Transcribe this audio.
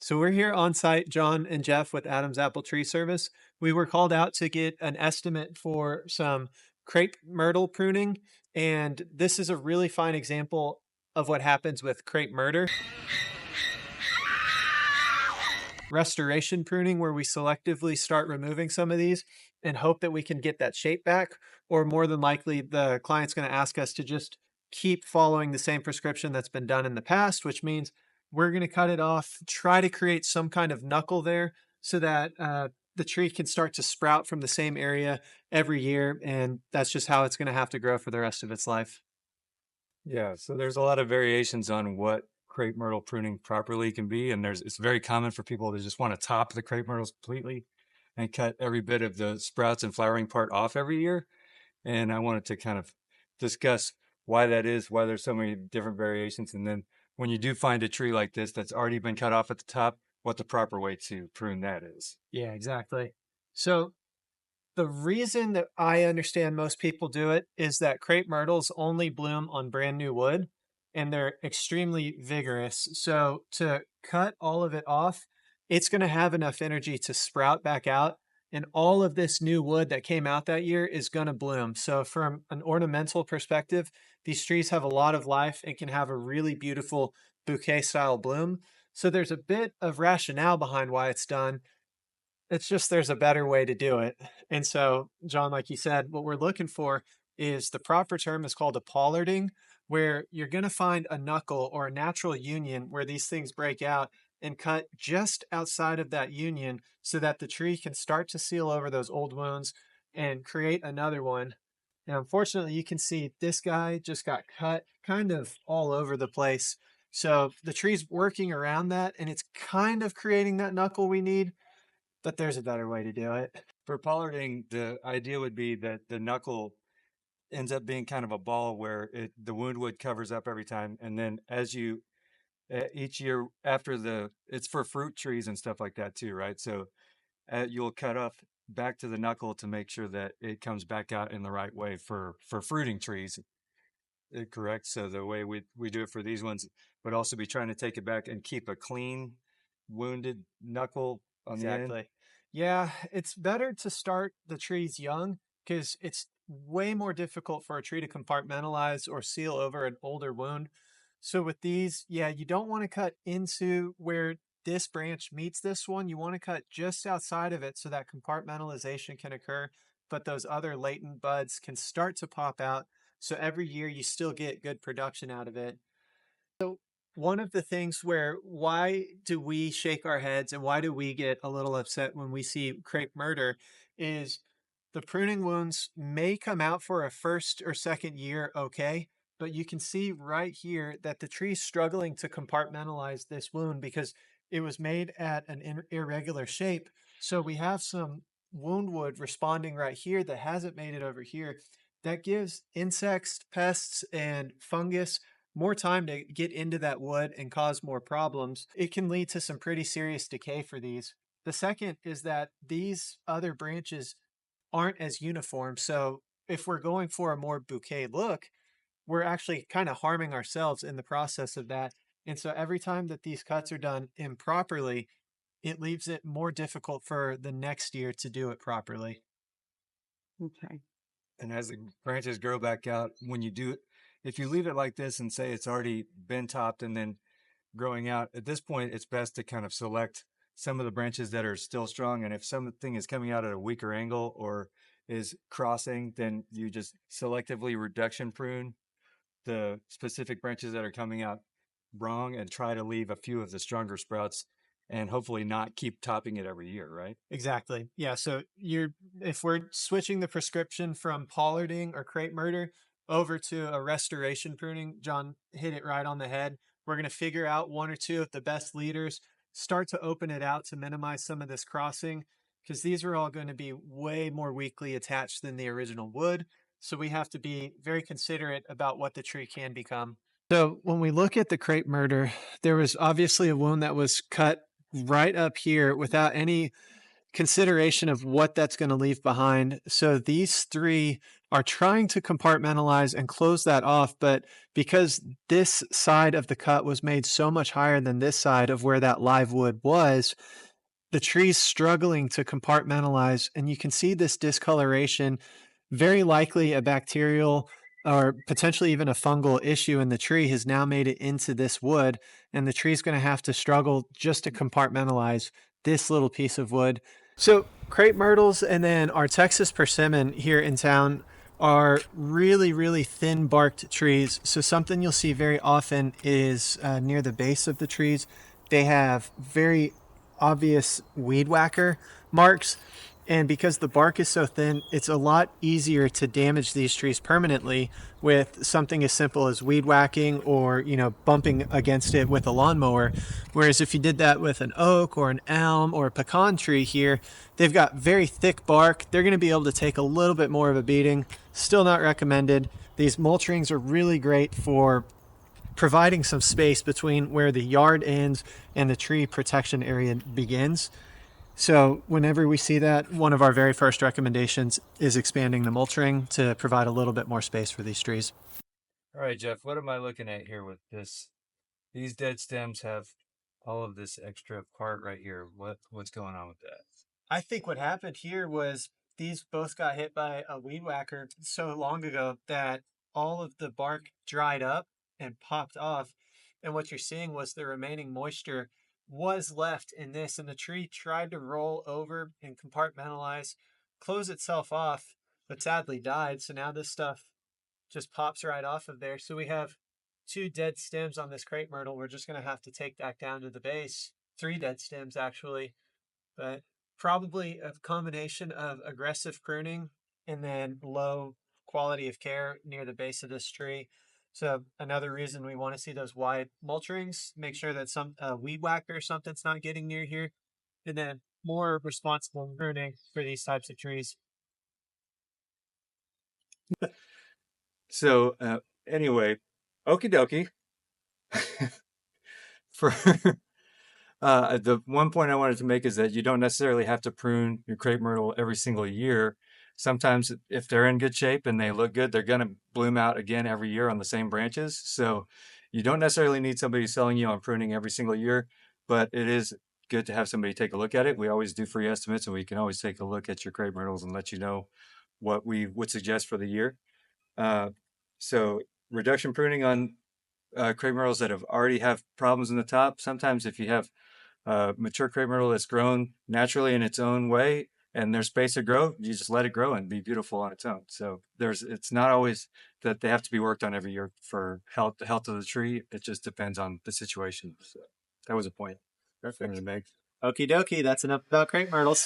So we're here on site, John and Geoff with Adam's Apple Tree Service. We were called out to get an estimate for some Crape Myrtle pruning, and this is a really fine example of what happens with Crape Murder. Restoration pruning, where we selectively start removing some of these and hope that we can get that shape back, or more than likely, the client's going to ask us to just keep following the same prescription that's been done in the past, which means we're going to cut it off, try to create some kind of knuckle there so that the tree can start to sprout from the same area every year. And that's just how it's going to have to grow for the rest of its life. Yeah, so there's a lot of variations on what crepe myrtle pruning properly can be, and it's very common for people to just want to top the crepe myrtles completely and cut every bit of the sprouts and flowering part off every year. And I wanted to kind of discuss why that is, why there's so many different variations, and then when you do find a tree like this that's already been cut off at the top, what the proper way to prune that is. Yeah, exactly. So the reason that I understand most people do it is that crepe myrtles only bloom on brand new wood and they're extremely vigorous. So to cut all of it off, it's going to have enough energy to sprout back out. And all of this new wood that came out that year is going to bloom. So, from an ornamental perspective, these trees have a lot of life and can have a really beautiful bouquet style bloom. So, there's a bit of rationale behind why it's done. It's just there's a better way to do it. And so, John, like you said, what we're looking for is the proper term is called a pollarding, where you're going to find a knuckle or a natural union where these things break out and cut just outside of that union so that the tree can start to seal over those old wounds and create another one. And unfortunately, you can see this guy just got cut kind of all over the place. So the tree's working around that and it's kind of creating that knuckle we need, but there's a better way to do it. For pollarding, the idea would be that the knuckle ends up being kind of a ball where the wound wood covers up every time, and then as you each year after it's for fruit trees and stuff like that too, right? So you'll cut off back to the knuckle to make sure that it comes back out in the right way for fruiting trees. Correct. So the way we do it for these ones would also be trying to take it back and keep a clean wounded knuckle on the end. Exactly. Yeah, it's better to start the trees young because it's way more difficult for a tree to compartmentalize or seal over an older wound. So with these, yeah, you don't want to cut into where this branch meets this one. You want to cut just outside of it so that compartmentalization can occur, but those other latent buds can start to pop out. So every year you still get good production out of it. One of the things where why do we shake our heads and why do we get a little upset when we see Crape Murder is the pruning wounds may come out for a first or second year okay, but you can see right here that the tree's struggling to compartmentalize this wound because it was made at an irregular shape. So we have some wound wood responding right here that hasn't made it over here. That gives insects, pests, and fungus more time to get into that wood and cause more problems. It can lead to some pretty serious decay for these. The second is that these other branches aren't as uniform. So if we're going for a more bouquet look, we're actually kind of harming ourselves in the process of that. And so every time that these cuts are done improperly, it leaves it more difficult for the next year to do it properly. Okay. And as the branches grow back out, when you do it, if you leave it like this and say it's already been topped and then growing out, at this point, it's best to kind of select some of the branches that are still strong. And if something is coming out at a weaker angle or is crossing, then you just selectively reduction prune the specific branches that are coming out wrong and try to leave a few of the stronger sprouts and hopefully not keep topping it every year, right? Exactly. Yeah. So if we're switching the prescription from pollarding or crepe murder over to a restoration pruning, John hit it right on the head. We're going to figure out one or two of the best leaders, start to open it out to minimize some of this crossing because these are all going to be way more weakly attached than the original wood. So we have to be very considerate about what the tree can become. So when we look at the crepe murder, there was obviously a wound that was cut right up here without any consideration of what that's going to leave behind. So these three are trying to compartmentalize and close that off. But because this side of the cut was made so much higher than this side of where that live wood was, the tree's struggling to compartmentalize. And you can see this discoloration, very likely a bacterial or potentially even a fungal issue in the tree has now made it into this wood. And the tree's going to have to struggle just to compartmentalize this little piece of wood. So Crape Myrtles and then our Texas persimmon here in town are really, really thin barked trees. So something you'll see very often is near the base of the trees, they have very obvious weed whacker marks. And because the bark is so thin, it's a lot easier to damage these trees permanently with something as simple as weed whacking or, bumping against it with a lawnmower. Whereas if you did that with an oak or an elm or a pecan tree here, they've got very thick bark. They're going to be able to take a little bit more of a beating. Still not recommended. These mulch rings are really great for providing some space between where the yard ends and the tree protection area begins. So whenever we see that, one of our very first recommendations is expanding the mulch ring to provide a little bit more space for these trees. All right, Geoff, what am I looking at here with this? These dead stems have all of this extra part right here. What's going on with that? I think what happened here was these both got hit by a weed whacker so long ago that all of the bark dried up and popped off. And what you're seeing was the remaining moisture was left in this, and the tree tried to roll over and compartmentalize, close itself off, but sadly died. So now this stuff just pops right off of there. So we have 2 dead stems on this crepe myrtle. We're just going to have to take that down to the base. 3 dead stems, actually. But probably a combination of aggressive pruning and then low quality of care near the base of this tree. So another reason we want to see those wide mulch rings, make sure that some weed whacker or something's not getting near here, and then more responsible pruning for these types of trees. So anyway, okie dokie. For the one point I wanted to make is that you don't necessarily have to prune your crepe myrtle every single year. Sometimes if they're in good shape and they look good, they're going to bloom out again every year on the same branches. So you don't necessarily need somebody selling you on pruning every single year, but it is good to have somebody take a look at it. We always do free estimates, and we can always take a look at your crepe myrtles and let you know what we would suggest for the year. So reduction pruning on crepe myrtles that have already have problems in the top. Sometimes if you have mature crepe myrtle that's grown naturally in its own way and there's space to grow, you just let it grow and be beautiful on its own. So it's not always that they have to be worked on every year for the health of the tree. It just depends on the situation. So that was a point. Perfect. Okie dokie. That's enough about crepe myrtles.